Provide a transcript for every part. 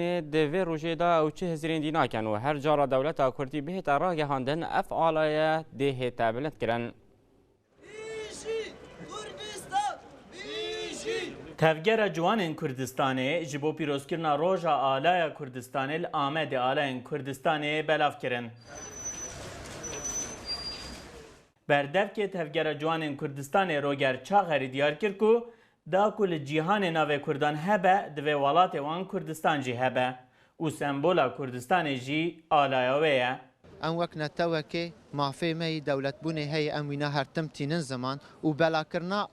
دوی روژه دا او چه هزرین دینا کن و هر جارا دولتا کردی بهت راگه هاندن افعالای ده تابلت کرن. تفگر جوان کردستان جبو پیروزکرنا روژا آلای کردستان الآمد آلای کردستان بلاف کرن. بردف که تفگر جوان کردستان روگر چاغری دیار کرکو دا کل جیهان ناو کردان هبه دوی ولات وان کردستان جی هبه و سمبولا کردستان جی آلایوه. ام وک نتوه که معفی می دولت بونه هی اموینا هرتم تینن زمان و بلا کرنا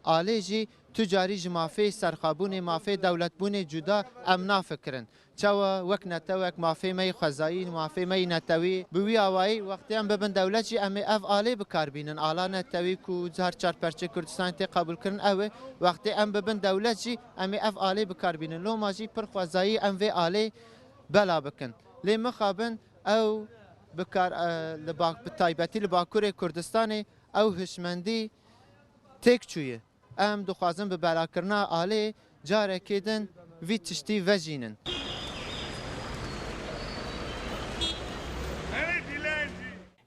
آلی جی تجاری جی معفی سرخابون معفی دولت بونه جدا ام نافکرن چوا وک نتوه معفی می خزایی معفی می نتوی بوی آوایی وقتی ام ببن دولت جی ام اف آلی بکار بینن آلا نتوی کو زهر چار پرچه کردستان تی قبول کرن اوه وقتی ام ببن دولت جی ام اف آلی بکار بینن لو ماجی پر خزایی ام وی آلی بلا بکن لی مخابن او بکار بتایبەتی لە باکوورێ کوردستانی ئەو هشمەندی تێک چوویە ئەم دخوازم بە بەلاکردنا ئالێ جارێکێدن وی تشتی vejînin.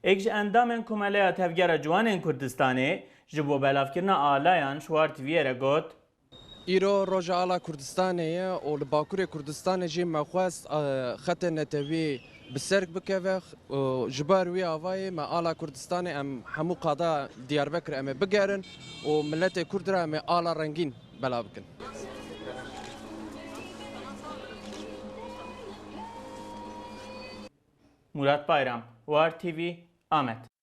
ایک اندامن کمالیا تفگر جوان کردستانی جبو بلافکرنا آلایان شوار تیویره گوت ایرو روژا آلا کردستانیه و لباکور کردستان جی مخواست خط نتوی بسرک بکوه جبار وی آوای ما آلا کردستان ام همو قادا دیاربکر ام بگرن و ملت کرد را ام آلا رنگین بلا بکن. مراد بایرام وار تیوی آمد.